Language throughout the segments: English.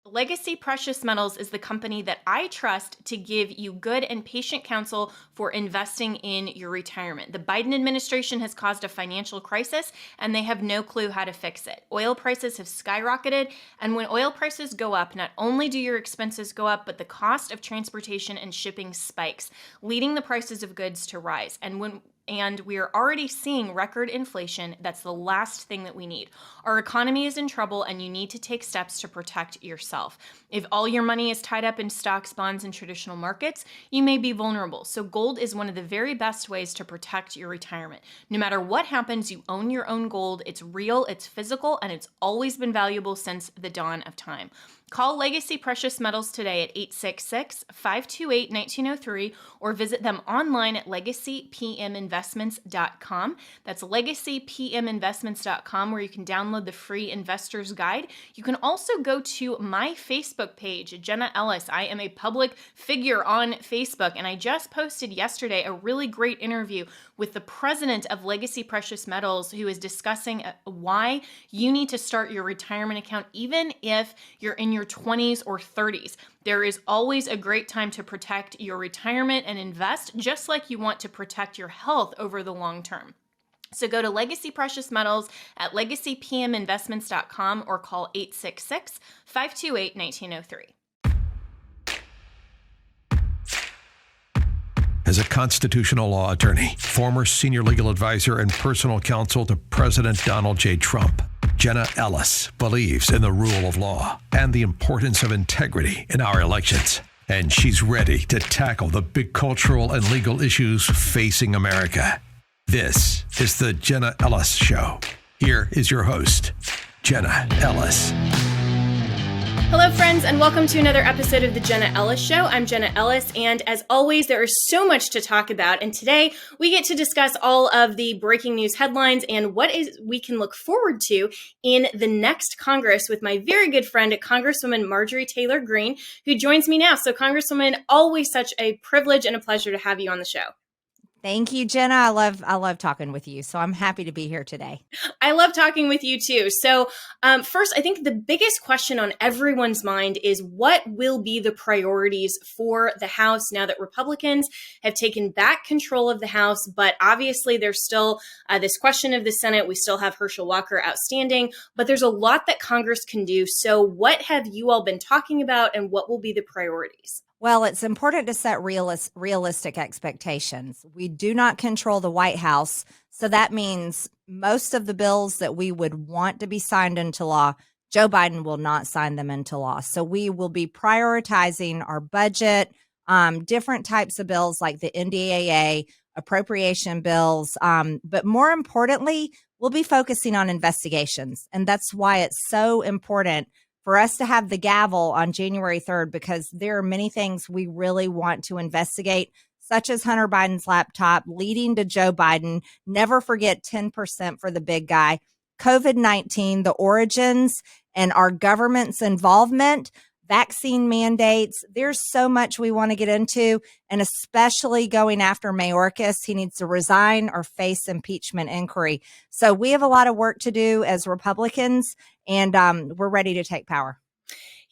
Legacy Precious Metals is the company that I trust to give you good and patient counsel for investing in your retirement. The Biden administration has caused a financial crisis, and they have no clue how to fix it. Oil prices have skyrocketed, and when oil prices go up, not only do your expenses go up, but the cost of transportation and shipping spikes, leading the prices of goods to rise. And we are already seeing record inflation. That's the last thing that we need. Our economy is in trouble, and you need to take steps to protect yourself. If all your money is tied up in stocks, bonds, and traditional markets, you may be vulnerable. So gold is one of the very best ways to protect your retirement. No matter what happens, you own your own gold. It's real, it's physical, and it's always been valuable since the dawn of time. Call Legacy Precious Metals today at 866-528-1903 or visit them online at legacypminvestments.com. That's legacypminvestments.com, where you can download the free investor's guide. You can also go to my Facebook page, Jenna Ellis. I am a public figure on Facebook, and I just posted yesterday a really great interview with the president of Legacy Precious Metals, who is discussing why you need to start your retirement account even if you're in your 20s or 30s. There is always a great time to protect your retirement and invest, just like you want to protect your health over the long term. So go to Legacy Precious Metals at legacypminvestments.com or call 866-528-1903. As a constitutional law attorney, former senior legal advisor, and personal counsel to President Donald J. Trump, Jenna Ellis believes in the rule of law and the importance of integrity in our elections. And she's ready to tackle the big cultural and legal issues facing America. This is the Jenna Ellis Show. Here is your host, Jenna Ellis. Hello, friends, and welcome to another episode of the Jenna Ellis Show. I'm Jenna Ellis, and as always, there is so much to talk about. And today, we get to discuss all of the breaking news headlines and what we can look forward to in the next Congress with my very good friend, Congresswoman Marjorie Taylor Greene, who joins me now. So, Congresswoman, always such a privilege and a pleasure to have you on the show. Thank you, Jenna. I love talking with you, so I'm happy to be here today. I love talking with you too. So first, I think the biggest question on everyone's mind is what will be the priorities for the House now that Republicans have taken back control of the House, but obviously there's still this question of the Senate. We still have Herschel Walker outstanding, but there's a lot that Congress can do. So what have you all been talking about, and what will be the priorities? Well, it's important to set realistic expectations. We do not control the White House, so that means most of the bills that we would want to be signed into law, Joe Biden will not sign them into law. So we will be prioritizing our budget, different types of bills like the NDAA, appropriation bills, but more importantly, we'll be focusing on investigations. And that's why it's so important for us to have the gavel on January 3rd, because there are many things we really want to investigate, such as Hunter Biden's laptop leading to Joe Biden. Never forget 10% for the big guy. COVID-19, the origins and our government's involvement, vaccine mandates. There's so much we want to get into, and especially going after Mayorkas. He needs to resign or face impeachment inquiry. So we have a lot of work to do as Republicans, and we're ready to take power.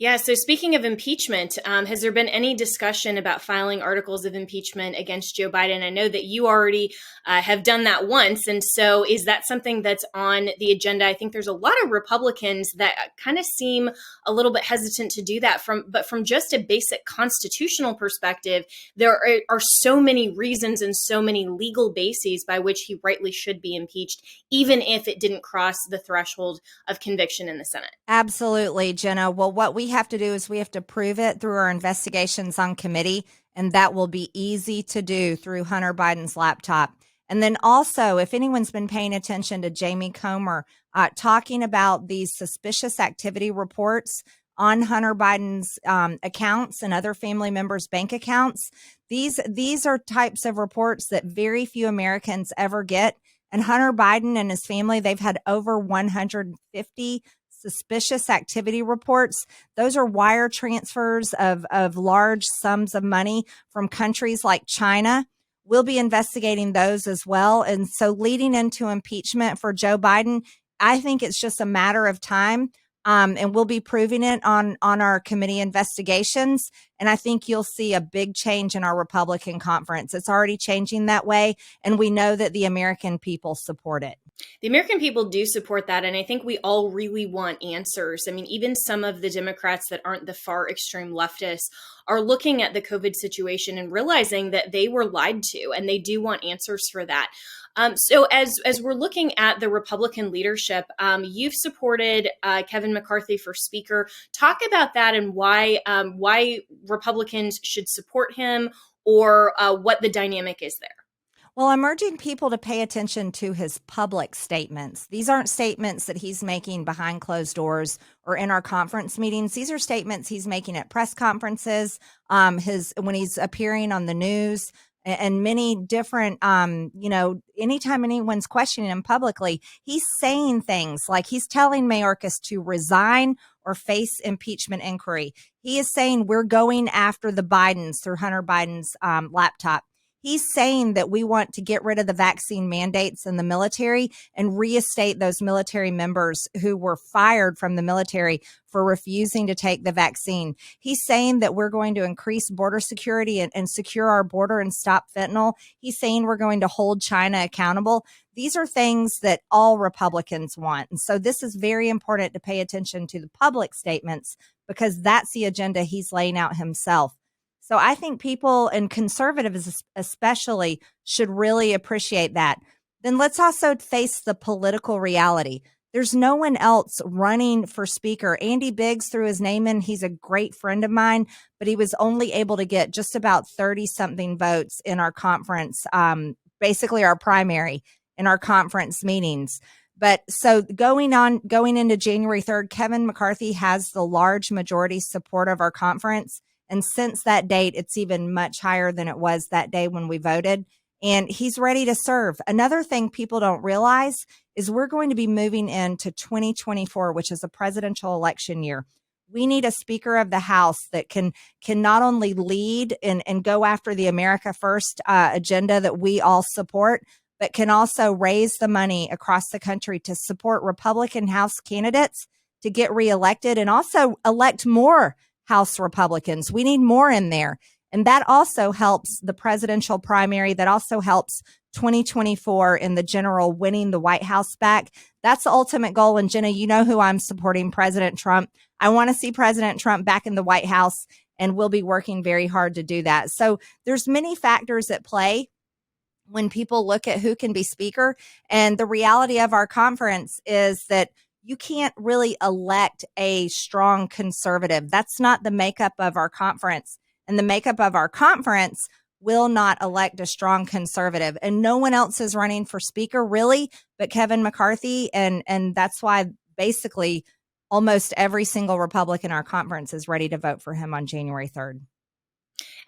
Yeah. So speaking of impeachment, has there been any discussion about filing articles of impeachment against Joe Biden? I know that you already have done that once. And so is that something that's on the agenda? I think there's a lot of Republicans that kind of seem a little bit hesitant to do that. But from just a basic constitutional perspective, there are so many reasons and so many legal bases by which he rightly should be impeached, even if it didn't cross the threshold of conviction in the Senate. Absolutely, Jenna. Well, what we have to do is we have to prove it through our investigations on committee, and that will be easy to do through Hunter Biden's laptop. And then also, if anyone's been paying attention to Jamie Comer talking about these suspicious activity reports on Hunter Biden's accounts and other family members' bank accounts, these are types of reports that very few Americans ever get. And Hunter Biden and his family, they've had over 150 suspicious activity reports. Those are wire transfers of large sums of money from countries like China. We'll be investigating those as well. And so leading into impeachment for Joe Biden, I think it's just a matter of time. And we'll be proving it on our committee investigations. And I think you'll see a big change in our Republican conference. It's already changing that way. And we know that the American people support it. The American people do support that. And I think we all really want answers. I mean, even some of the Democrats that aren't the far extreme leftists are looking at the COVID situation and realizing that they were lied to, and they do want answers for that. So as we're looking at the Republican leadership, you've supported Kevin McCarthy for Speaker. Talk about that and why Republicans should support him, or what the dynamic is there. Well, I'm urging people to pay attention to his public statements. These aren't statements that he's making behind closed doors or in our conference meetings. These are statements he's making at press conferences, when he's appearing on the news, and many different, anytime anyone's questioning him publicly, he's saying things like he's telling Mayorkas to resign or face impeachment inquiry. He is saying we're going after the Bidens through Hunter Biden's laptop. He's saying that we want to get rid of the vaccine mandates in the military and reinstate those military members who were fired from the military for refusing to take the vaccine. He's saying that we're going to increase border security and secure our border and stop fentanyl. He's saying we're going to hold China accountable. These are things that all Republicans want. And so this is very important to pay attention to the public statements, because that's the agenda he's laying out himself. So I think people, and conservatives especially, should really appreciate that. Then let's also face the political reality. There's no one else running for speaker. Andy Biggs threw his name in. He's a great friend of mine, but he was only able to get just about 30-something votes in our conference, basically our primary in our conference meetings. But so going into January 3rd, Kevin McCarthy has the large majority support of our conference. And since that date, it's even much higher than it was that day when we voted. And he's ready to serve. Another thing people don't realize is we're going to be moving into 2024, which is a presidential election year. We need a Speaker of the House that can not only lead and go after the America First agenda that we all support, but can also raise the money across the country to support Republican House candidates to get reelected, and also elect more House Republicans. We need more in there. And that also helps the presidential primary. That also helps 2024 in the general winning the White House back. That's the ultimate goal. And Jenna, you know who I'm supporting, President Trump. I want to see President Trump back in the White House, and we'll be working very hard to do that. So there's many factors at play when people look at who can be speaker. And the reality of our conference is that you can't really elect a strong conservative. That's not the makeup of our conference. And the makeup of our conference will not elect a strong conservative. And no one else is running for speaker, really, but Kevin McCarthy. And that's why basically almost every single Republican in our conference is ready to vote for him on January 3rd.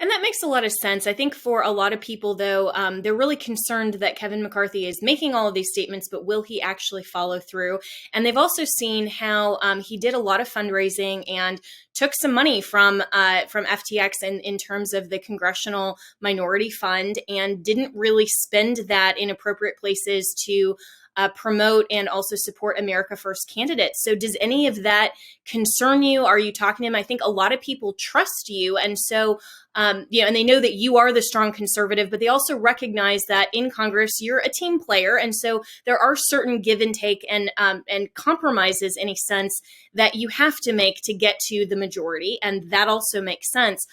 And that makes a lot of sense. I think for a lot of people, though, they're really concerned that Kevin McCarthy is making all of these statements, but will he actually follow through? And they've also seen how he did a lot of fundraising and took some money from FTX in terms of the Congressional Minority Fund, and didn't really spend that in appropriate places to promote and also support America First candidates. So does any of that concern you? Are you talking to him? I think a lot of people trust you. And so, and they know that you are the strong conservative, but they also recognize that in Congress, you're a team player. And so there are certain give and take and compromises, in a sense, that you have to make to get to the majority. And that also makes sense.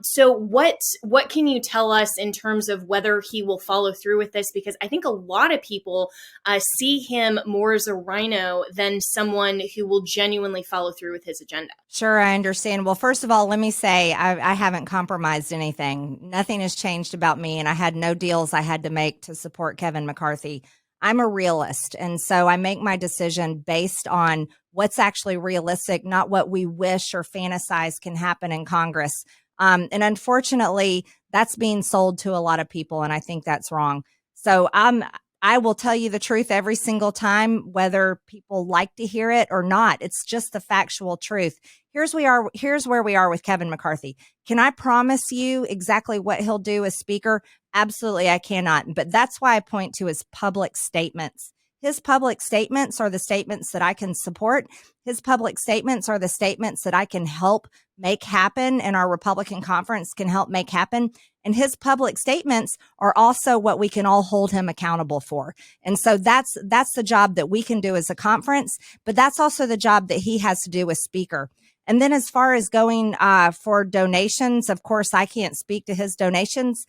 So what can you tell us in terms of whether he will follow through with this? Because I think a lot of people see him more as a rhino than someone who will genuinely follow through with his agenda. Sure, I understand. Well, first of all, let me say I haven't compromised anything. Nothing has changed about me, and I had no deals I had to make to support Kevin McCarthy. I'm a realist, and so I make my decision based on what's actually realistic, not what we wish or fantasize can happen in Congress. And unfortunately, that's being sold to a lot of people, and I think that's wrong. So I will tell you the truth every single time, whether people like to hear it or not. It's just the factual truth. Here's where we are with Kevin McCarthy. Can I promise you exactly what he'll do as Speaker? Absolutely, I cannot. But that's why I point to his public statements. His public statements are the statements that I can support. His public statements are the statements that I can help make happen, and our Republican conference can help make happen. And his public statements are also what we can all hold him accountable for. And so that's the job that we can do as a conference, but that's also the job that he has to do as speaker. And then as far as going for donations, of course, I can't speak to his donations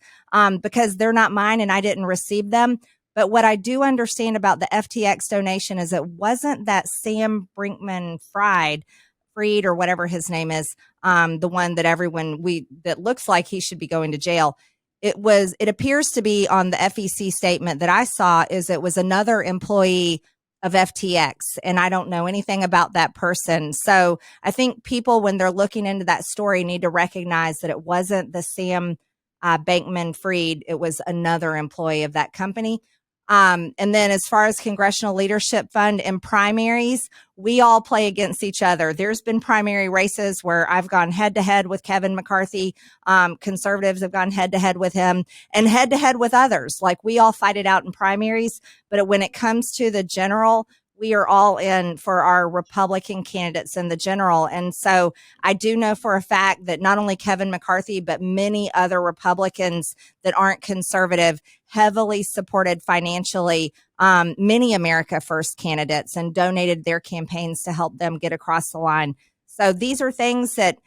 because they're not mine and I didn't receive them. But what I do understand about the FTX donation is it wasn't that Sam Fried or whatever his name is, the one that that looks like he should be going to jail. It appears to be on the FEC statement that I saw is it was another employee of FTX, and I don't know anything about that person. So I think people, when they're looking into that story, need to recognize that it wasn't the Sam Bankman-Fried. It was another employee of that company. And then as far as Congressional Leadership Fund and primaries, we all play against each other. There's been primary races where I've gone head to head with Kevin McCarthy. Conservatives have gone head to head with him and head to head with others. Like, we all fight it out in primaries. But when it comes to the general, we are all in for our Republican candidates in the general. And so I do know for a fact that not only Kevin McCarthy, but many other Republicans that aren't conservative heavily supported financially many America First candidates and donated their campaigns to help them get across the line. So these are things that,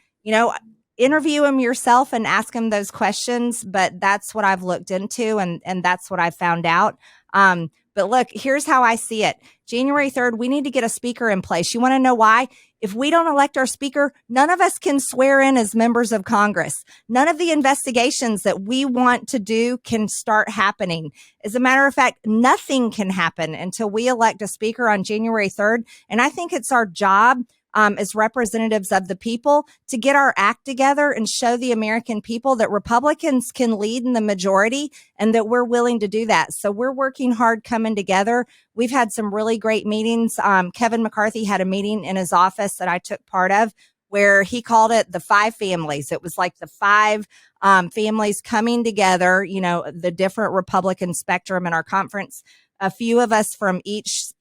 interview them yourself and ask them those questions. But that's what I've looked into, and that's what I found out. But look, here's how I see it. January 3rd, we need to get a speaker in place. You want to know why? If we don't elect our speaker, none of us can swear in as members of Congress. None of the investigations that we want to do can start happening. As a matter of fact, nothing can happen until we elect a speaker on January 3rd. And I think it's our job as representatives of the people to get our act together and show the American people that Republicans can lead in the majority and that we're willing to do that. So we're working hard coming together. We've had some really great meetings. Kevin McCarthy had a meeting in his office that I took part of where he called it the five families. It was like the five families coming together, the different Republican spectrum in our conference. A few of us from each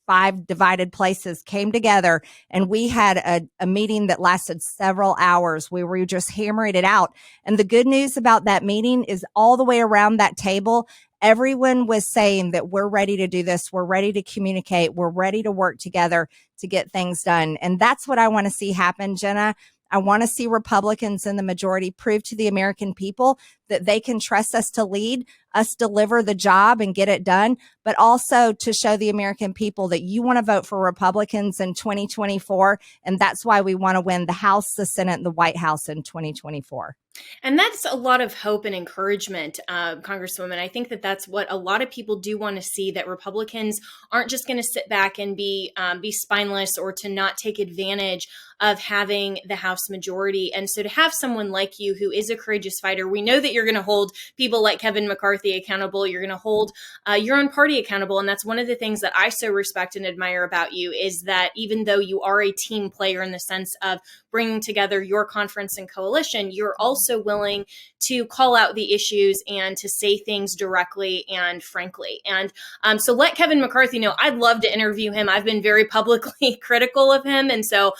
five divided places came together, and we had a meeting that lasted several hours. We were just hammering it out. And the good news about that meeting is all the way around that table, everyone was saying that we're ready to do this. We're ready to communicate. We're ready to work together to get things done. And that's what I want to see happen, Jenna. I want to see Republicans in the majority prove to the American people that they can trust us to lead, us deliver the job and get it done, but also to show the American people that you want to vote for Republicans in 2024. And that's why we want to win the House, the Senate, and the White House in 2024. And that's a lot of hope and encouragement, Congresswoman. I think that that's what a lot of people do want to see, that Republicans aren't just going to sit back and be spineless or to not take advantage of having the House majority. And so to have someone like you who is a courageous fighter, we know that you're going to hold people like Kevin McCarthy accountable. You're going to hold your own party accountable. And that's one of the things that I so respect and admire about you, is that even though you are a team player in the sense of bringing together your conference and coalition, you're also willing to call out the issues and to say things directly and frankly. And so let Kevin McCarthy know I'd love to interview him. I've been very publicly critical of him. And so,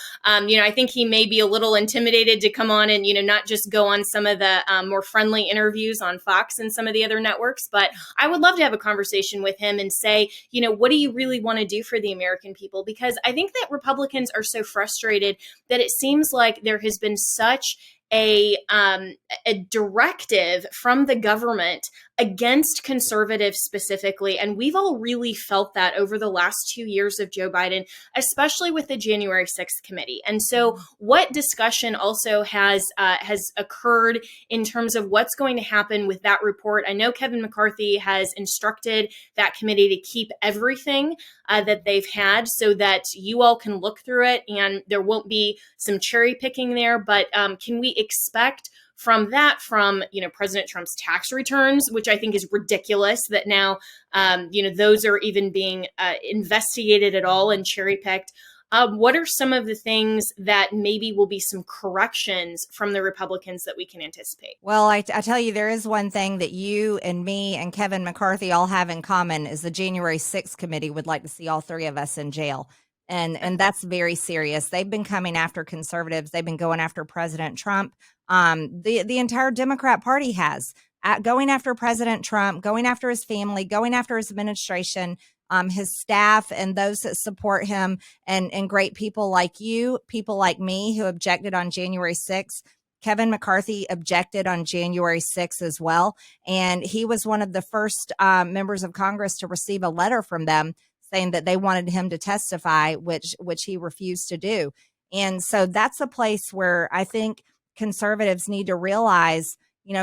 I think he may be a little intimidated to come on and, not just go on some of the more friendly interviews on Fox and some of the other networks. But I would love to have a conversation with him and say, what do you really want to do for the American people? Because I think that Republicans are so frustrated that it seems like there has been such a directive from the government against conservatives specifically. And we've all really felt that over the last 2 years of Joe Biden, especially with the January 6th committee. And so what discussion also has occurred in terms of what's going to happen with that report? I know Kevin McCarthy has instructed that committee to keep everything that they've had so that you all can look through it and there won't be some cherry picking there. But can we expect from President Trump's tax returns, which I think is ridiculous that now, those are even being investigated at all and cherry picked. What are some of the things that maybe will be some corrections from the Republicans that we can anticipate? Well, I tell you, there is one thing that you and me and Kevin McCarthy all have in common is the January 6th committee would like to see all three of us in jail. And that's very serious. They've been coming after conservatives. They've been going after President Trump. The entire Democrat Party has going after President Trump, going after his family, going after his administration, his staff, and those that support him, and great people like you, people like me who objected on January 6th. Kevin McCarthy objected on January 6th as well. And he was one of the first members of Congress to receive a letter from them saying that they wanted him to testify, which he refused to do. And so that's a place where I think conservatives need to realize,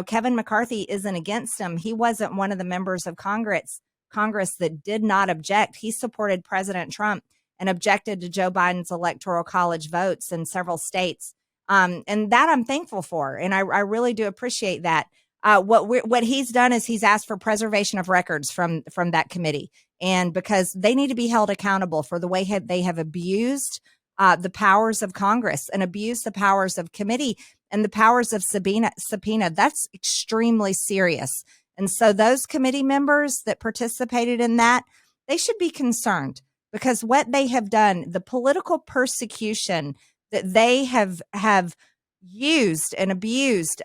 Kevin McCarthy isn't against him. He wasn't one of the members of Congress that did not object. He supported President Trump and objected to Joe Biden's electoral college votes in several states. And that I'm thankful for. And I really do appreciate that. What he's done is he's asked for preservation of records from that committee. And because they need to be held accountable for the way they have abused the powers of Congress and abused the powers of committee and the powers of subpoena. That's extremely serious. And so those committee members that participated in that, they should be concerned because what they have done, the political persecution that they have used and abused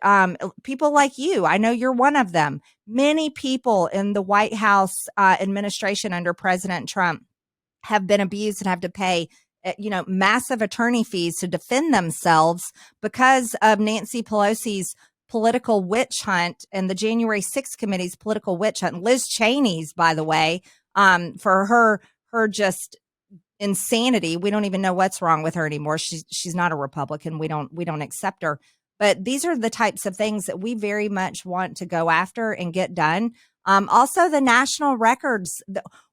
people like you. I know you're one of them. Many people in the White House administration under President Trump have been abused and have to pay massive attorney fees to defend themselves because of Nancy Pelosi's political witch hunt and the January 6th committee's political witch hunt. Liz Cheney's, by the way, for her just insanity. We don't even know what's wrong with her anymore. She's not a Republican. We don't accept her. But these are the types of things that we very much want to go after and get done. Also, the national records.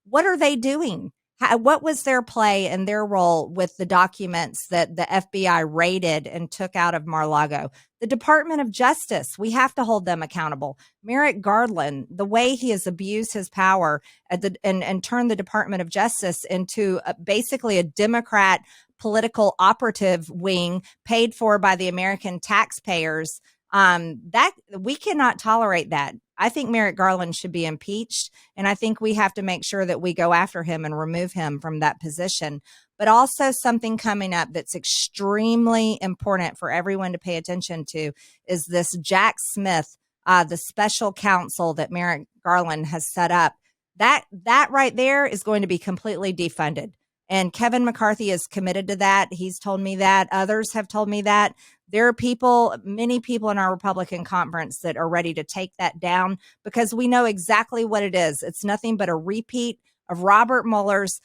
What are they doing? What was their play and their role with the documents that the FBI raided and took out of Mar-a-Lago? The Department of Justice, we have to hold them accountable. Merrick Garland, the way he has abused his power and turned the Department of Justice into basically a Democrat political operative wing paid for by the American taxpayers, that we cannot tolerate that. I think Merrick Garland should be impeached, and I think we have to make sure that we go after him and remove him from that position. But also something coming up that's extremely important for everyone to pay attention to is this Jack Smith, the special counsel that Merrick Garland has set up. That right there is going to be completely defunded. And Kevin McCarthy is committed to that. He's told me that. Others have told me that. There are many people in our Republican conference that are ready to take that down because we know exactly what it is. It's nothing but a repeat of Robert Mueller's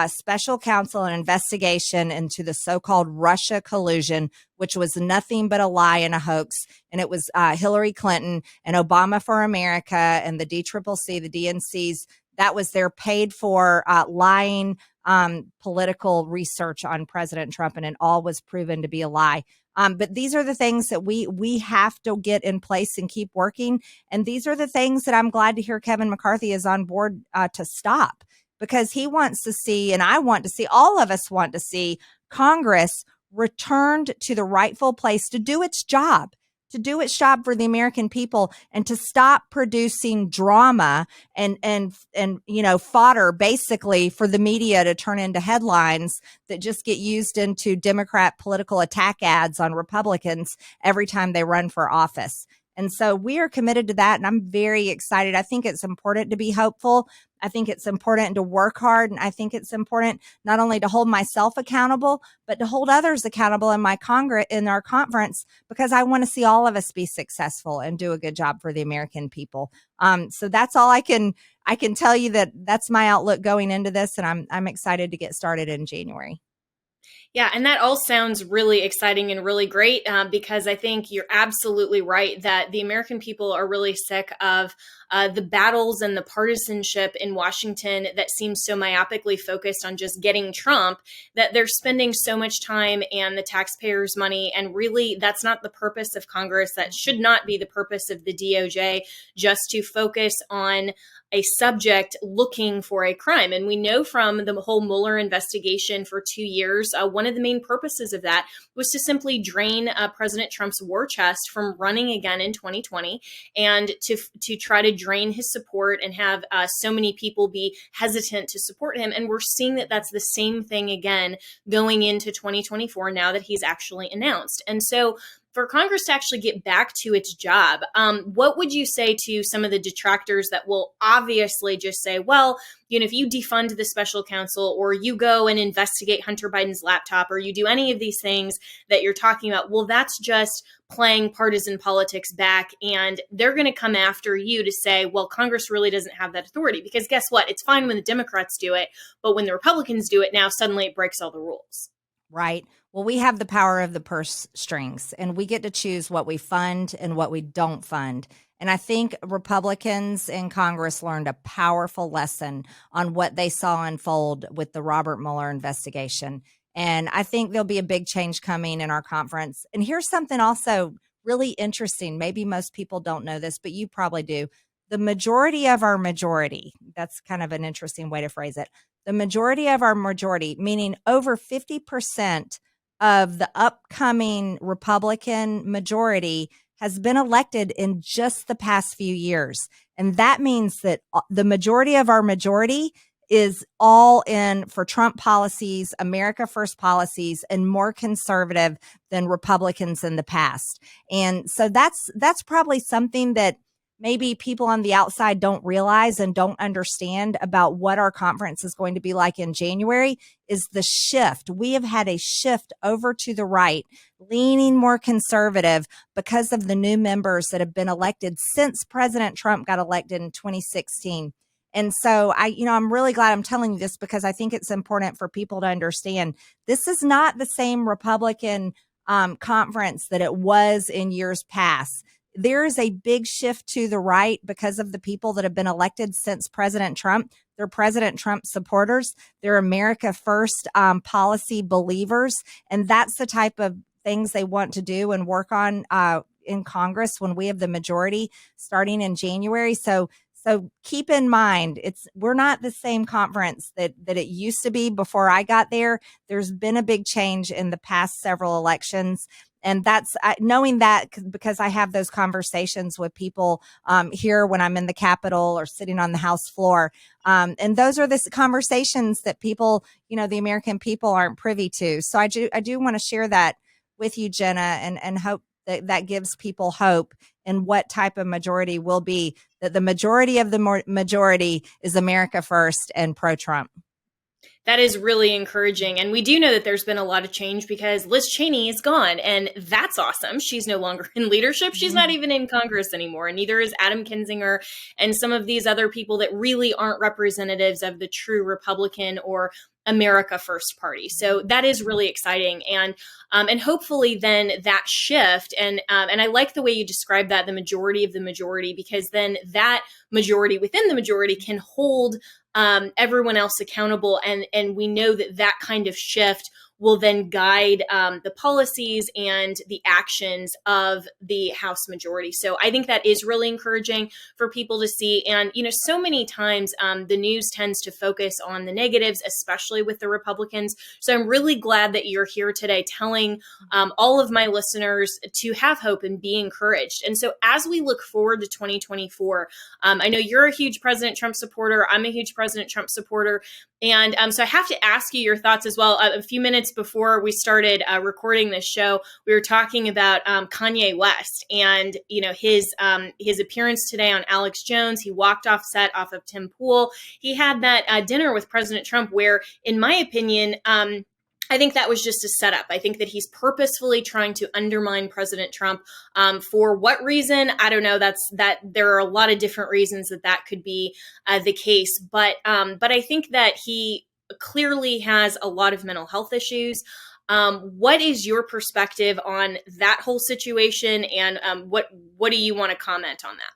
special counsel and investigation into the so-called Russia collusion, which was nothing but a lie and a hoax. And it was Hillary Clinton and Obama for America and the DCCC, the DNCs. That was their paid for lying political research on President Trump, and it all was proven to be a lie. But these are the things that we have to get in place and keep working. And these are the things that I'm glad to hear Kevin McCarthy is on board to stop, because he wants to see, and I want to see, all of us want to see Congress returned to the rightful place to do its job. For the American people, and to stop producing drama and fodder basically for the media to turn into headlines that just get used into Democrat political attack ads on Republicans every time they run for office. And so we are committed to that, and I'm very excited. I think it's important to be hopeful. I think it's important to work hard, and I think it's important not only to hold myself accountable, but to hold others accountable in our conference, because I want to see all of us be successful and do a good job for the American people. So that's all I can tell you. That's my outlook going into this, and I'm excited to get started in January. Yeah, and that all sounds really exciting and really great because I think you're absolutely right that the American people are really sick of the battles and the partisanship in Washington that seems so myopically focused on just getting Trump, that they're spending so much time and the taxpayers' money. And really, that's not the purpose of Congress. That should not be the purpose of the DOJ, just to focus on a subject looking for a crime. And we know from the whole Mueller investigation for 2 years, one of the main purposes of that was to simply drain President Trump's war chest from running again in 2020, and to try to drain his support and have so many people be hesitant to support him. And we're seeing that that's the same thing again going into 2024 now that he's actually announced. And so for Congress to actually get back to its job, what would you say to some of the detractors that will obviously just say, well, if you defund the special counsel, or you go and investigate Hunter Biden's laptop, or you do any of these things that you're talking about, well, that's just playing partisan politics back, and they're going to come after you to say, well, Congress really doesn't have that authority. Because guess what? It's fine when the Democrats do it, but when the Republicans do it now, suddenly it breaks all the rules. Right. Well, we have the power of the purse strings, and we get to choose what we fund and what we don't fund. And I think Republicans in Congress learned a powerful lesson on what they saw unfold with the Robert Mueller investigation. And I think there'll be a big change coming in our conference. And here's something also really interesting. Maybe most people don't know this, but you probably do. The majority of our majority, that's kind of an interesting way to phrase it. The majority of our majority, meaning over 50% of the upcoming Republican majority, has been elected in just the past few years. And that means that the majority of our majority is all in for Trump policies, America First policies, and more conservative than Republicans in the past. And so that's probably something that maybe people on the outside don't realize and don't understand about what our conference is going to be like in January, is the shift. We have had a shift over to the right, leaning more conservative because of the new members that have been elected since President Trump got elected in 2016. And so I'm really glad I'm telling you this, because I think it's important for people to understand this is not the same Republican conference that it was in years past. There is a big shift to the right because of the people that have been elected since President Trump. They're President Trump supporters. They're America First policy believers. And that's the type of things they want to do and work on in Congress when we have the majority starting in January. So keep in mind, we're not the same conference that it used to be before I got there. There's been a big change in the past several elections. And that's knowing that because I have those conversations with people here when I'm in the Capitol or sitting on the House floor. And those are the conversations that people, the American people aren't privy to. So I do want to share that with you, Jenna, and hope that gives people hope in what type of majority will be, that the majority of the majority is America First and pro-Trump. That is really encouraging. And we do know that there's been a lot of change because Liz Cheney is gone, and that's awesome. She's no longer in leadership. She's not even in Congress anymore. And neither is Adam Kinzinger and some of these other people that really aren't representatives of the true Republican or America First party. So that is really exciting. And hopefully then that shift, and I like the way you describe that, the majority of the majority, because then that majority within the majority can hold everyone else accountable. And we know that kind of shift will then guide the policies and the actions of the House majority. So I think that is really encouraging for people to see. And, so many times the news tends to focus on the negatives, especially with the Republicans. So I'm really glad that you're here today telling all of my listeners to have hope and be encouraged. And so as we look forward to 2024, I know you're a huge President Trump supporter. I'm a huge President Trump supporter. And so I have to ask you your thoughts as well. A few minutes before we started recording this show, we were talking about Kanye West and his appearance today on Alex Jones. He walked off set off of Tim Pool. He had that dinner with President Trump, where, in my opinion, I think that was just a setup. I think that he's purposefully trying to undermine President Trump. For what reason? I don't know. That there are a lot of different reasons that could be the case. But I think that he clearly has a lot of mental health issues. What is your perspective on that whole situation? And what do you want to comment on that?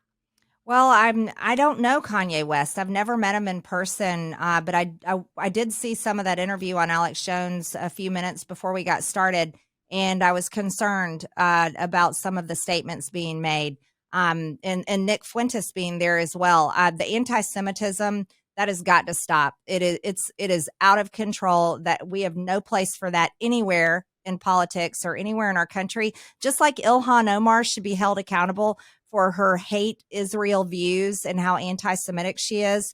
Well, I don't know Kanye West. I've never met him in person, but I did see some of that interview on Alex Jones a few minutes before we got started, and I was concerned about some of the statements being made, and Nick Fuentes being there as well. The anti-Semitism that has got to stop. It is out of control. That we have no place for that anywhere in politics or anywhere in our country. Just like Ilhan Omar should be held accountable for her hate Israel views and how anti-Semitic she is.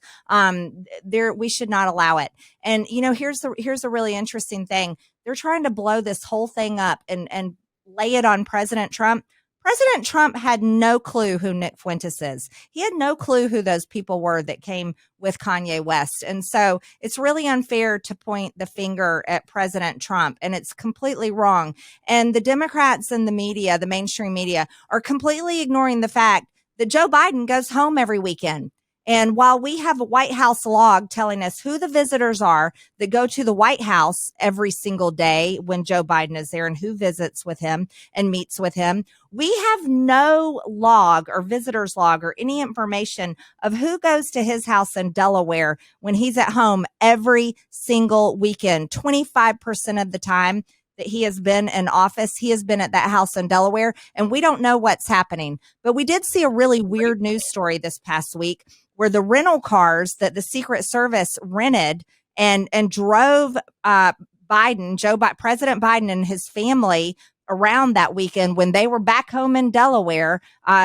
We should not allow it. And here's a really interesting thing. They're trying to blow this whole thing up and lay it on President Trump. President Trump had no clue who Nick Fuentes is. He had no clue who those people were that came with Kanye West. And so it's really unfair to point the finger at President Trump, and it's completely wrong. And the Democrats and the media, the mainstream media, are completely ignoring the fact that Joe Biden goes home every weekend. And while we have a White House log telling us who the visitors are that go to the White House every single day when Joe Biden is there and who visits with him and meets with him, we have no log or visitors log or any information of who goes to his house in Delaware when he's at home every single weekend. 25% of the time that he has been in office, he has been at that house in Delaware, and we don't know what's happening. But we did see a really weird news story this past week where the rental cars that the Secret Service rented and drove President Biden and his family around that weekend when they were back home in Delaware,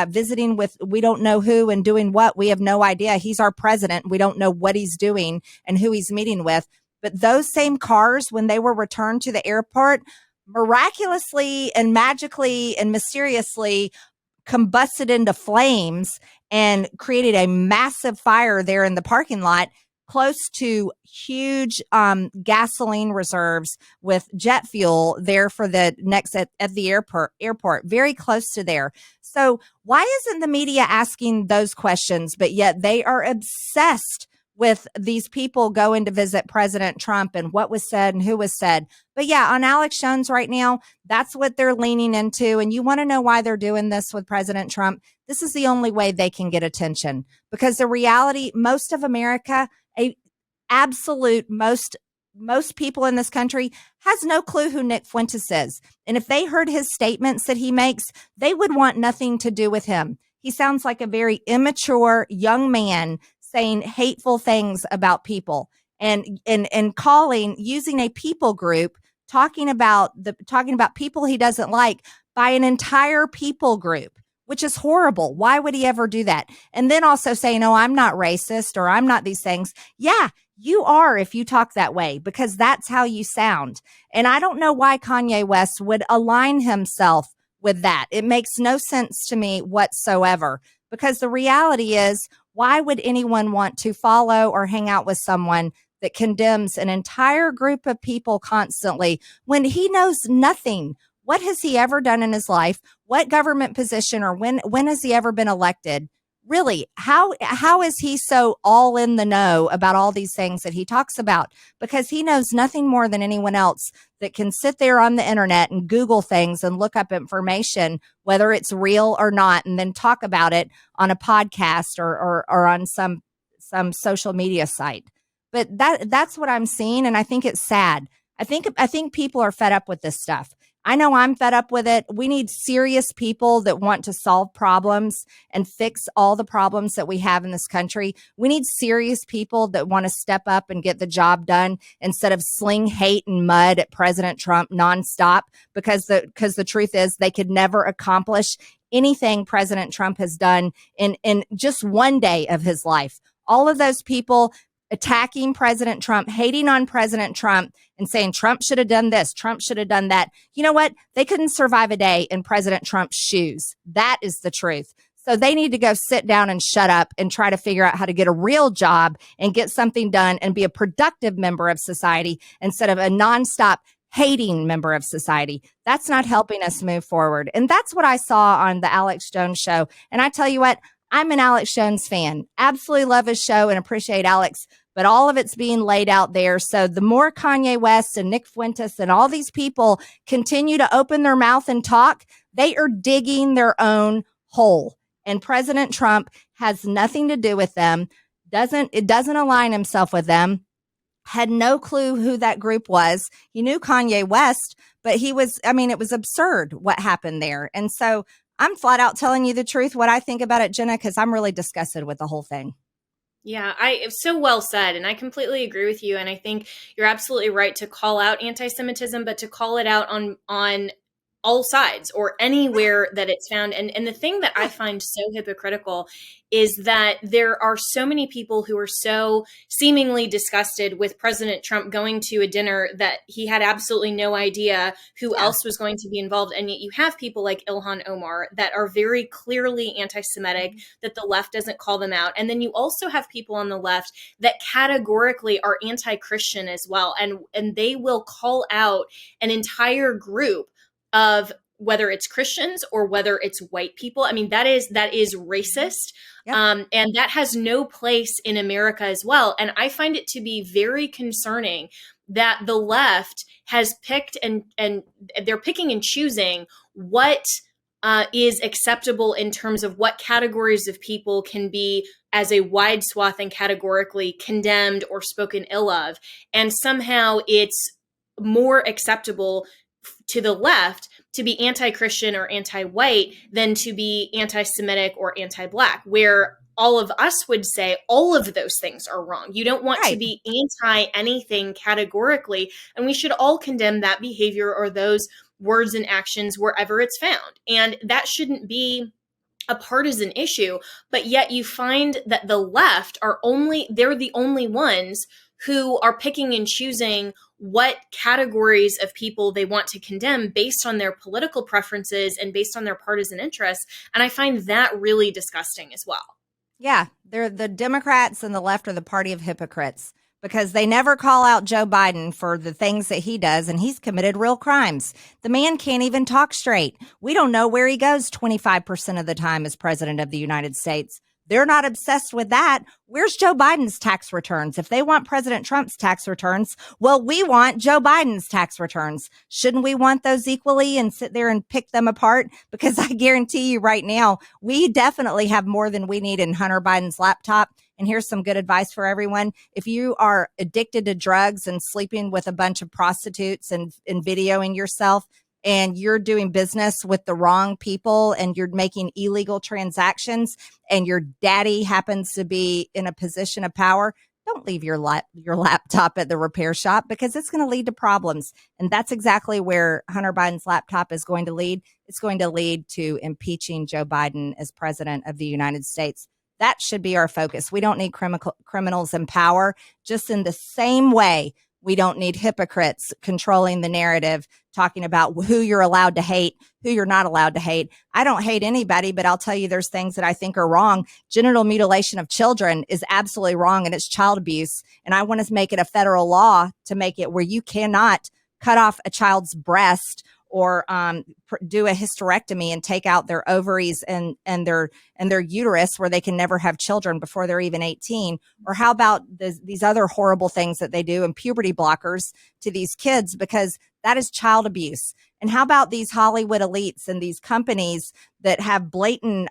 visiting with we don't know who and doing what. We have no idea. He's our president. We don't know what he's doing and who he's meeting with. But those same cars, when they were returned to the airport, miraculously and magically and mysteriously combusted into flames and created a massive fire there in the parking lot close to huge gasoline reserves with jet fuel there for the next at the airport, very close to there. So why isn't the media asking those questions? But yet they are obsessed with these people going to visit President Trump and what was said and who was said. But yeah, on Alex Jones right now, that's what they're leaning into. And you want to know why they're doing this with President Trump? This is the only way they can get attention, because the reality, most of America, most people in this country has no clue who Nick Fuentes is. And if they heard his statements that he makes, they would want nothing to do with him. He sounds like a very immature young man saying hateful things about people and using a people group, talking about people he doesn't like by an entire people group, which is horrible. Why would he ever do that? And then also saying, "Oh, I'm not racist," or "I'm not these things." Yeah, you are if you talk that way, because that's how you sound. And I don't know why Kanye West would align himself with that. It makes no sense to me whatsoever, because the reality is, why would anyone want to follow or hang out with someone that condemns an entire group of people constantly when he knows nothing? What has he ever done in his life? What government position or when has he ever been elected? Really, how is he so all in the know about all these things that he talks about? Because he knows nothing more than anyone else that can sit there on the internet and Google things and look up information, whether it's real or not, and then talk about it on a podcast or on some social media site. But that's what I'm seeing, and I think it's sad. I think people are fed up with this stuff. I know I'm fed up with it. We need serious people that want to solve problems and fix all the problems that we have in this country. We need serious people that want to step up and get the job done instead of sling hate and mud at President Trump nonstop, because the truth is they could never accomplish anything President Trump has done in just one day of his life. All of those people attacking President Trump, hating on President Trump, and saying Trump should have done this, Trump should have done that. You know what? They couldn't survive a day in President Trump's shoes. That is the truth. So they need to go sit down and shut up and try to figure out how to get a real job and get something done and be a productive member of society instead of a nonstop hating member of society. That's not helping us move forward. And that's what I saw on the Alex Jones show. And I tell you what, I'm an Alex Jones fan. Absolutely love his show and appreciate Alex, but all of it's being laid out there. So the more Kanye West and Nick Fuentes and all these people continue to open their mouth and talk, they are digging their own hole. And President Trump has nothing to do with them, doesn't align himself with them, had no clue who that group was. He knew Kanye West, but it was absurd what happened there. And so I'm flat out telling you the truth, what I think about it, Jenna, because I'm really disgusted with the whole thing. Yeah, it's so well said. And I completely agree with you. And I think you're absolutely right to call out anti-Semitism, but to call it out on all sides or anywhere that it's found. And the thing that I find so hypocritical is that there are so many people who are so seemingly disgusted with President Trump going to a dinner that he had absolutely no idea who else was going to be involved. And yet you have people like Ilhan Omar that are very clearly anti-Semitic, that the left doesn't call them out. And then you also have people on the left that categorically are anti-Christian as well. And they will call out an entire group of whether it's Christians or whether it's white people. I mean, that is racist. Yep. And that has no place in America as well. And I find it to be very concerning that the left has picked and they're picking and choosing what is acceptable in terms of what categories of people can be as a wide swath and categorically condemned or spoken ill of. And somehow it's more acceptable to the left to be anti-Christian or anti-white than to be anti-Semitic or anti-Black, where all of us would say all of those things are wrong. You don't want to be anti anything categorically, and we should all condemn that behavior or those words and actions wherever it's found. And that shouldn't be a partisan issue, but yet you find that the left they're the only ones who are picking and choosing what categories of people they want to condemn based on their political preferences and based on their partisan interests. And I find that really disgusting as well. Yeah, they're the Democrats and the left are the party of hypocrites because they never call out Joe Biden for the things that he does, and he's committed real crimes. The man can't even talk straight. We don't know where he goes 25% of the time as president of the United States. They're not obsessed with that. Where's Joe Biden's tax returns? If they want President Trump's tax returns, well, we want Joe Biden's tax returns. Shouldn't we want those equally and sit there and pick them apart? Because I guarantee you right now, we definitely have more than we need in Hunter Biden's laptop. And here's some good advice for everyone. If you are addicted to drugs and sleeping with a bunch of prostitutes and videoing yourself, and you're doing business with the wrong people and you're making illegal transactions and your daddy happens to be in a position of power, don't leave your laptop at the repair shop because it's going to lead to problems. And that's exactly where Hunter Biden's laptop is going to lead. It's going to lead to impeaching Joe Biden as president of the United States. That should be our focus. We don't need criminals in power, just in the same way we don't need hypocrites controlling the narrative, talking about who you're allowed to hate, who you're not allowed to hate. I don't hate anybody, but I'll tell you there's things that I think are wrong. Genital mutilation of children is absolutely wrong, and it's child abuse. And I want to make it a federal law to make it where you cannot cut off a child's breast or do a hysterectomy and take out their ovaries and their uterus where they can never have children before they're even 18. Or how about these other horrible things that they do and puberty blockers to these kids, because that is child abuse. And how about these Hollywood elites and these companies that have blatant,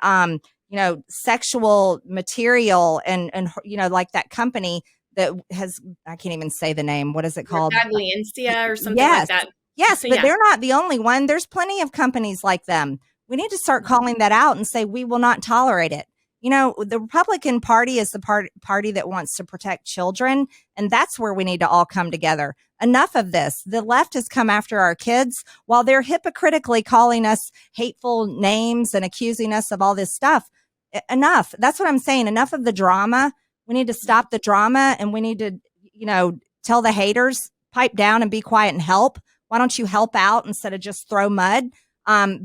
sexual material and like that company that has, I can't even say the name. What is it called? Bagliancia or something like that. Yes, but they're not the only one. There's plenty of companies like them. We need to start calling that out and say we will not tolerate it. The Republican Party is the party that wants to protect children, and that's where we need to all come together. Enough of this. The left has come after our kids while they're hypocritically calling us hateful names and accusing us of all this stuff. Enough. That's what I'm saying. Enough of the drama. We need to stop the drama, and we need to, tell the haters, pipe down and be quiet and help. Why don't you help out instead of just throw mud?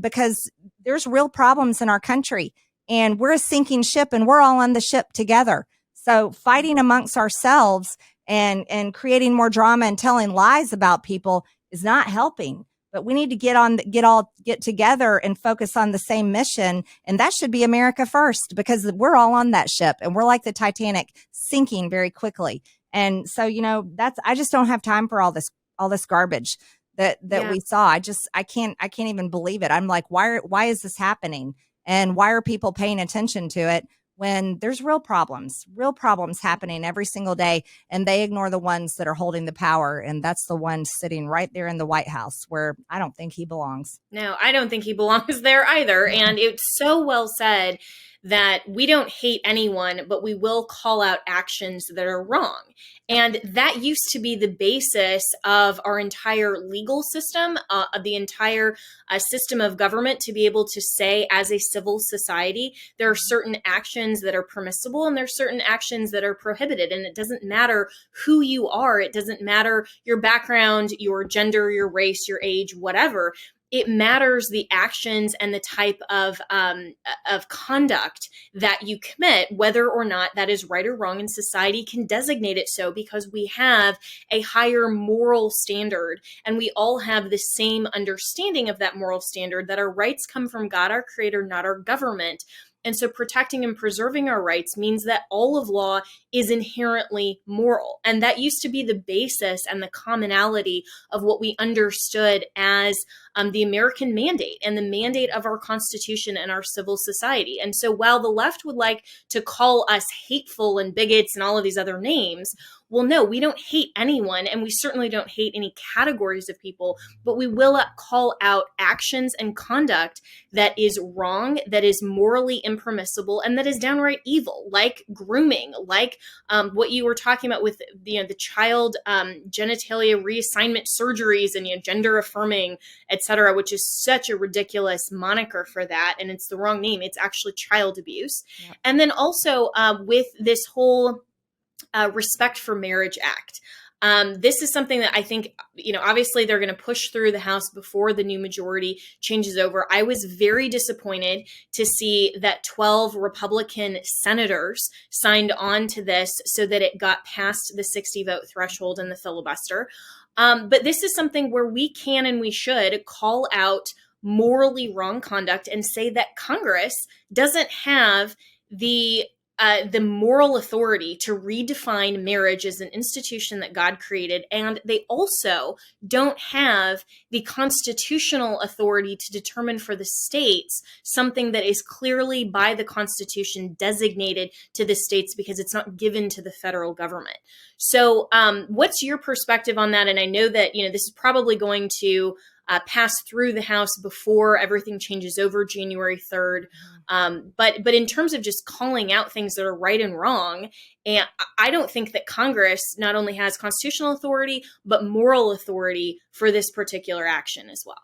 Because there's real problems in our country and we're a sinking ship and we're all on the ship together. So fighting amongst ourselves and creating more drama and telling lies about people is not helping. But we need to get together and focus on the same mission. And that should be America first, because we're all on that ship and we're like the Titanic sinking very quickly. And so, I just don't have time for all this garbage that we saw. I can't even believe it. I'm like, why is this happening? And why are people paying attention to it when there's real problems happening every single day, and they ignore the ones that are holding the power? And that's the one sitting right there in the White House, where I don't think he belongs. No, I don't think he belongs there either. And it's so well said that we don't hate anyone, but we will call out actions that are wrong. And that used to be the basis of our entire legal system, of the entire system of government, to be able to say, as a civil society, there are certain actions that are permissible and there are certain actions that are prohibited. And it doesn't matter who you are. It doesn't matter your background, your gender, your race, your age, whatever. It matters the actions and the type of conduct that you commit, whether or not that is right or wrong, and society can designate it so because we have a higher moral standard, and we all have the same understanding of that moral standard, that our rights come from God, our creator, not our government. And so protecting and preserving our rights means that all of law is inherently moral. And that used to be the basis and the commonality of what we understood as the American mandate and the mandate of our Constitution and our civil society. And so while the left would like to call us hateful and bigots and all of these other names, well, no, we don't hate anyone, and we certainly don't hate any categories of people, but we will call out actions and conduct that is wrong, that is morally impermissible, and that is downright evil, like grooming, like what you were talking about with the child genitalia reassignment surgeries and gender affirming, etc., which is such a ridiculous moniker for that, and it's the wrong name. It's actually child abuse. Yep. And then also with this whole Respect for Marriage Act. This is something that I think, obviously they're going to push through the House before the new majority changes over. I was very disappointed to see that 12 Republican senators signed on to this so that it got past the 60 vote threshold in the filibuster. But this is something where we can and we should call out morally wrong conduct and say that Congress doesn't have the moral authority to redefine marriage as an institution that God created. And they also don't have the constitutional authority to determine for the states something that is clearly by the Constitution designated to the states, because it's not given to the federal government. So what's your perspective on that? And I know that, this is probably going to pass through the House before everything changes over January 3rd. But in terms of just calling out things that are right and wrong, and I don't think that Congress not only has constitutional authority, but moral authority for this particular action as well.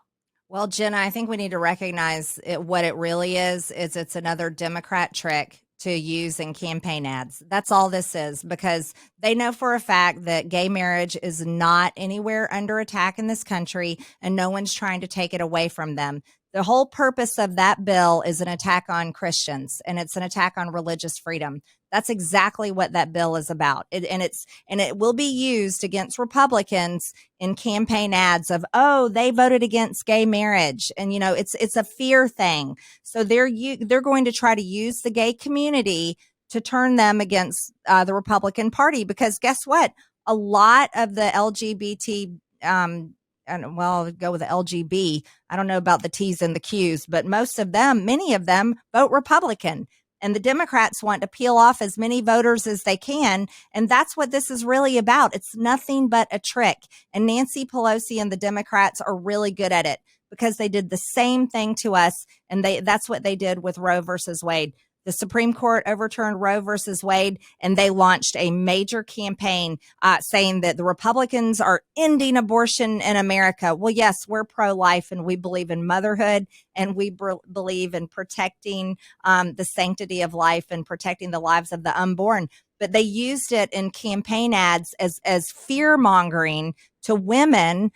Well, Jenna, I think we need to recognize what it really is it's another Democrat trick to use in campaign ads. That's all this is, because they know for a fact that gay marriage is not anywhere under attack in this country, and no one's trying to take it away from them. The whole purpose of that bill is an attack on Christians, and it's an attack on religious freedom. That's exactly what that bill is about. And it will be used against Republicans in campaign ads of, oh, they voted against gay marriage. And, it's a fear thing. So they're going to try to use the gay community to turn them against the Republican Party, because guess what? A lot of the LGBT, I'll go with the LGB. I don't know about the T's and the Q's, but many of them vote Republican. And the Democrats want to peel off as many voters as they can. And that's what this is really about. It's nothing but a trick. And Nancy Pelosi and the Democrats are really good at it, because they did the same thing to us. And that's what they did with Roe versus Wade. The Supreme Court overturned Roe versus Wade, and they launched a major campaign saying that the Republicans are ending abortion in America. Well, yes, we're pro-life, and we believe in motherhood, and we believe in protecting the sanctity of life and protecting the lives of the unborn. But they used it in campaign ads as fear mongering to women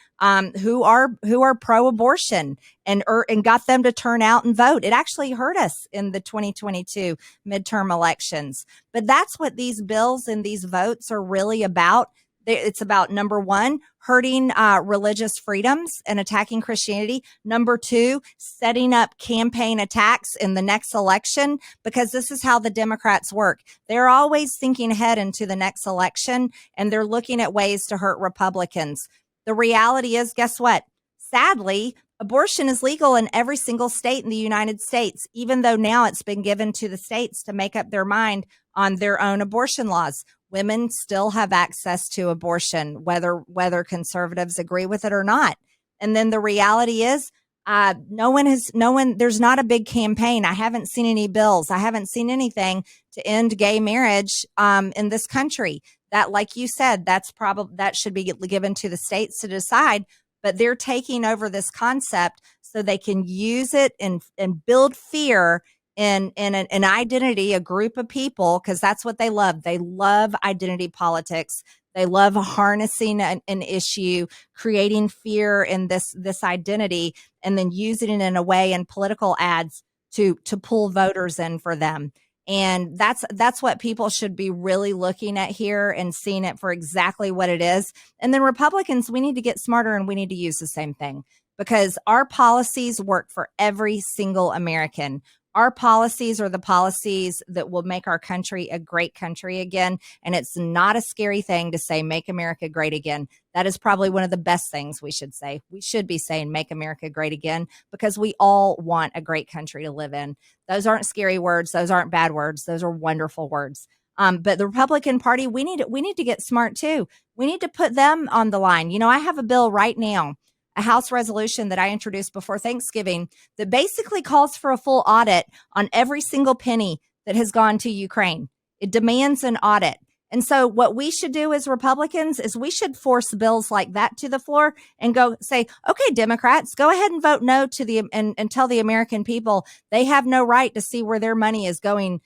who are pro-abortion, and got them to turn out and vote. It actually hurt us in the 2022 midterm elections. But that's what these bills and these votes are really about. It's about, number one, hurting religious freedoms and attacking Christianity. Number two, setting up campaign attacks in the next election, because this is how the Democrats work. They're always thinking ahead into the next election, and they're looking at ways to hurt Republicans. The reality is, guess what? Sadly, Abortion is legal in every single state in the United States, even though now it's been given to the states to make up their mind on their own abortion laws. Women still have access to abortion, whether conservatives agree with it or not. And then the reality is, there's not a big campaign. I haven't seen any bills. I haven't seen anything to end gay marriage in this country. That, like you said, that should be given to the states to decide. But they're taking over this concept so they can use it and build fear in an identity, a group of people, because that's what they love. They love identity politics. They love harnessing an issue, creating fear in this identity, and then using it in a way in political ads to pull voters in for them. And that's what people should be really looking at here and seeing it for exactly what it is. And then Republicans, we need to get smarter and we need to use the same thing, because our policies work for every single American. Our policies are the policies that will make our country a great country again. And it's not a scary thing to say, make America great again. That is probably one of the best things we should say. We should be saying, make America great again, because we all want a great country to live in. Those aren't scary words. Those aren't bad words. Those are wonderful words. But the Republican Party, we need to get smart too. We need to put them on the line. You know, I have a bill right now, a House resolution that I introduced before Thanksgiving that basically calls for a full audit on every single penny that has gone to Ukraine. It demands an audit. And so what we should do as Republicans is we should force bills like that to the floor and go say, okay, Democrats, go ahead and vote no to and tell the American people they have no right to see where their money is going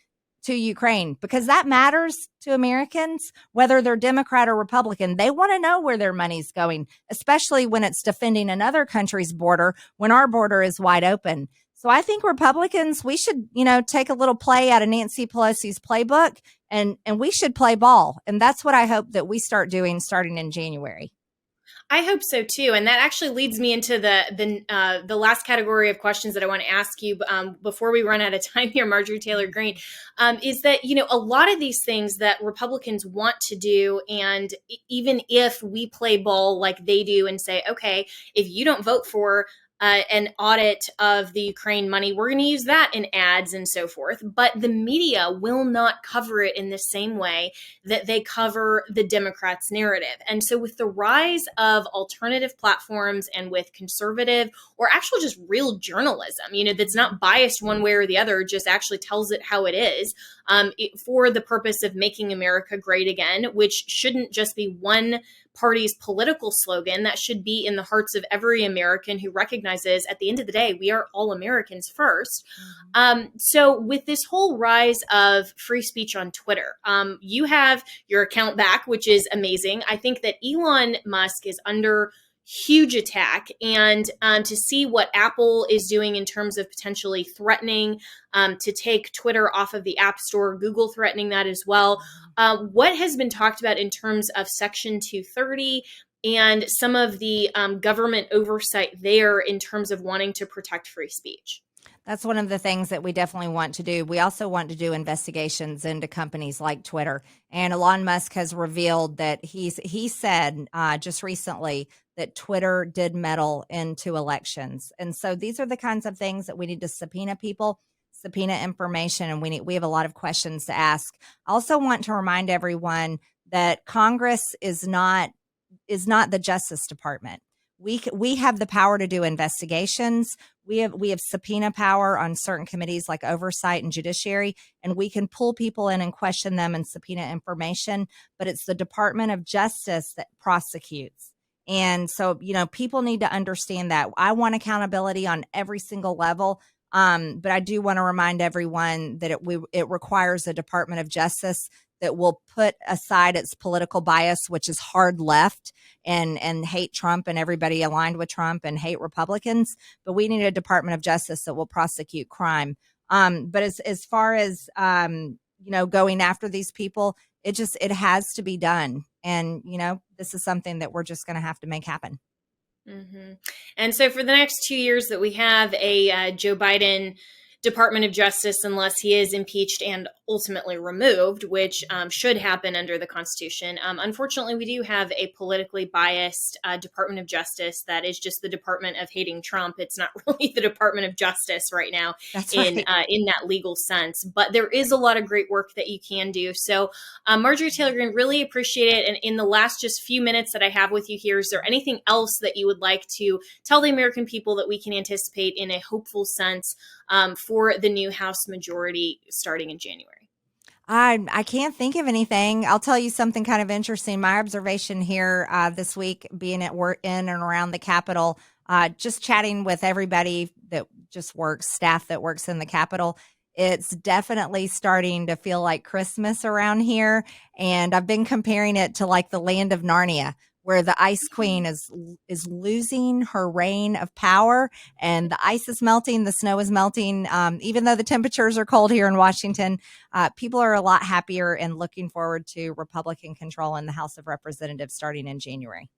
to Ukraine, because that matters to Americans, whether they're Democrat or Republican. They want to know where their money's going, especially when it's defending another country's border, when our border is wide open. So I think Republicans, we should, take a little play out of Nancy Pelosi's playbook and we should play ball. And that's what I hope that we start doing starting in January. I hope so too, and that actually leads me into the last category of questions that I want to ask you before we run out of time here, Marjorie Taylor Greene, is that a lot of these things that Republicans want to do, and even if we play ball like they do and say, okay, if you don't vote for an audit of the Ukraine money, we're going to use that in ads and so forth. But the media will not cover it in the same way that they cover the Democrats' narrative. And so with the rise of alternative platforms and with conservative or actual just real journalism, that's not biased one way or the other, just actually tells it how it is, for the purpose of making America great again, which shouldn't just be one party's political slogan. That should be in the hearts of every American who recognizes at the end of the day, we are all Americans first. So with this whole rise of free speech on Twitter, you have your account back, which is amazing. I think that Elon Musk is under huge attack, and to see what Apple is doing in terms of potentially threatening to take Twitter off of the App Store, Google threatening that as well. What has been talked about in terms of Section 230 and some of the government oversight there in terms of wanting to protect free speech? That's one of the things that we definitely want to do. We also want to do investigations into companies like Twitter. And Elon Musk has revealed that he said just recently that Twitter did meddle into elections. And so these are the kinds of things that we need to subpoena people, subpoena information, and we have a lot of questions to ask. I also want to remind everyone that Congress is not the Justice Department. We have the power to do investigations. We have subpoena power on certain committees like oversight and judiciary, and we can pull people in and question them and subpoena information, but it's the Department of Justice that prosecutes. And so, people need to understand that. I want accountability on every single level, but I do want to remind everyone that it requires a Department of Justice that will put aside its political bias, which is hard left and hate Trump and everybody aligned with Trump and hate Republicans. But we need a Department of Justice that will prosecute crime. But as far as, going after these people, it has to be done. And, this is something that we're just going to have to make happen. Mm-hmm. And so for the next 2 years that we have a Joe Biden Department of Justice, unless he is impeached and ultimately removed, which should happen under the Constitution. Unfortunately, we do have a politically biased Department of Justice that is just the Department of hating Trump. It's not really the Department of Justice right now That's in right. in that legal sense. But there is a lot of great work that you can do. So, Marjorie Taylor Greene, really appreciate it. And in the last just few minutes that I have with you here, is there anything else that you would like to tell the American people that we can anticipate in a hopeful sense for the new House majority starting in January? I can't think of anything. I'll tell you something kind of interesting. My observation here this week, being at work in and around the Capitol, just chatting with everybody that just works, staff that works in the Capitol. It's definitely starting to feel like Christmas around here, and I've been comparing it to like the land of Narnia, where the Ice Queen is losing her reign of power, and the ice is melting, the snow is melting. Even though the temperatures are cold here in Washington, people are a lot happier and looking forward to Republican control in the House of Representatives starting in January.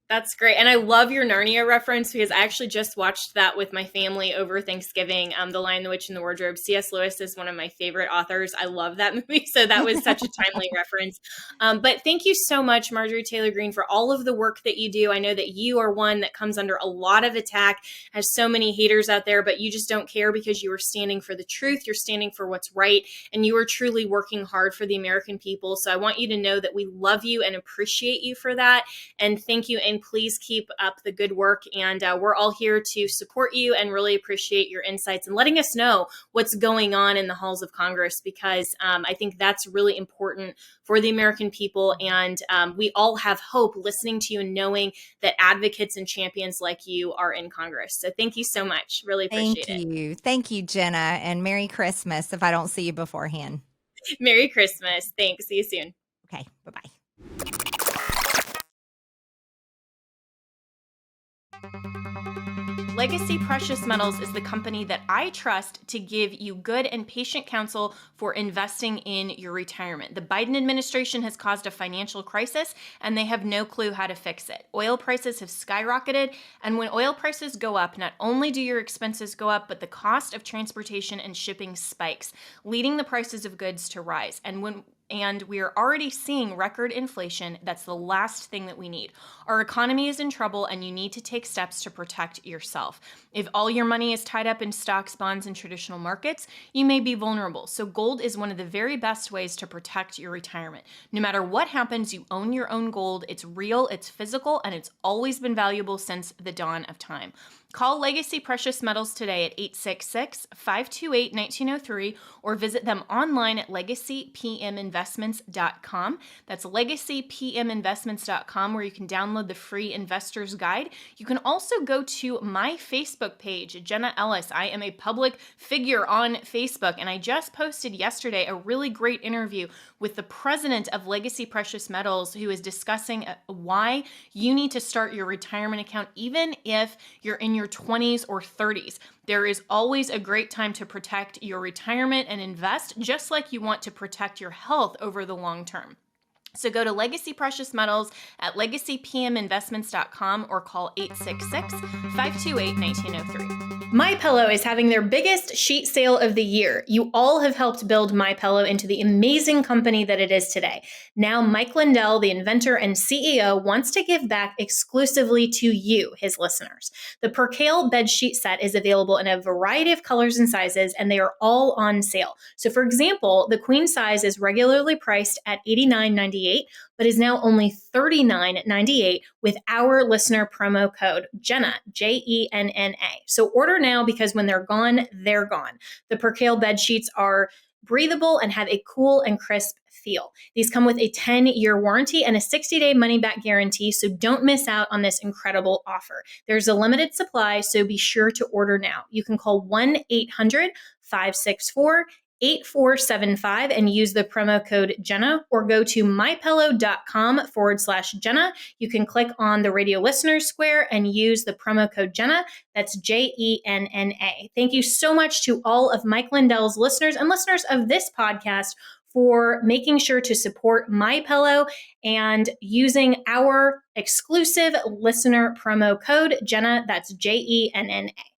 That's great. And I love your Narnia reference because I actually just watched that with my family over Thanksgiving. The Lion, the Witch, and the Wardrobe. C.S. Lewis is one of my favorite authors. I love that movie. So that was such a timely reference. But thank you so much, Marjorie Taylor Greene, for all of the work that you do. I know that you are one that comes under a lot of attack, has so many haters out there, but you just don't care because you are standing for the truth. You're standing for what's right. And you are truly working hard for the American people. So I want you to know that we love you and appreciate you for that. And thank you. And please keep up the good work. And we're all here to support you and really appreciate your insights and letting us know what's going on in the halls of Congress, because I think that's really important for the American people. And we all have hope listening to you and knowing that advocates and champions like you are in Congress. So thank you so much. Really appreciate Thank it. you. Thank you, Jenna, and Merry Christmas if I don't see you beforehand. Merry Christmas. Thanks. See you soon. Okay, bye-bye. Legacy Precious Metals is the company that I trust to give you good and patient counsel for investing in your retirement. The Biden administration has caused a financial crisis, and they have no clue how to fix it. Oil prices have skyrocketed, and when oil prices go up, not only do your expenses go up, but the cost of transportation and shipping spikes, leading the prices of goods to rise. And we are already seeing record inflation. That's the last thing that we need. Our economy is in trouble, and you need to take steps to protect yourself. If all your money is tied up in stocks, bonds, and traditional markets, you may be vulnerable. So gold is one of the very best ways to protect your retirement. No matter what happens, you own your own gold. It's real, it's physical, and it's always been valuable since the dawn of time. Call Legacy Precious Metals today at 866-528-1903 or visit them online at legacypminvestments.com. That's legacypminvestments.com, where you can download the free investor's guide. You can also go to my Facebook page, Jenna Ellis. I am a public figure on Facebook, and I just posted yesterday a really great interview with the president of Legacy Precious Metals, who is discussing why you need to start your retirement account even if you're in your 20s or 30s. There is always a great time to protect your retirement and invest, just like you want to protect your health over the long term. So go to Legacy Precious Metals at legacypminvestments.com or call 866-528-1903. MyPillow is having their biggest sheet sale of the year. You all have helped build MyPillow into the amazing company that it is today. Now, Mike Lindell, the inventor and CEO, wants to give back exclusively to you, his listeners. The Percale bed sheet set is available in a variety of colors and sizes, and they are all on sale. So, for example, the queen size is regularly priced at $89.98, but is now only $39.98 with our listener promo code Jenna, Jenna. So order now, because when they're gone, they're gone. The Percale bed sheets are breathable and have a cool and crisp feel. These come with a 10-year warranty and a 60-day money-back guarantee, so don't miss out on this incredible offer. There's a limited supply, so be sure to order now. You can call 1-800-564-8475 and use the promo code Jenna, or go to mypillow.com/Jenna. You can click on the radio listeners square and use the promo code Jenna. That's Jenna. Thank you so much to all of Mike Lindell's listeners and listeners of this podcast for making sure to support MyPillow and using our exclusive listener promo code Jenna. That's Jenna.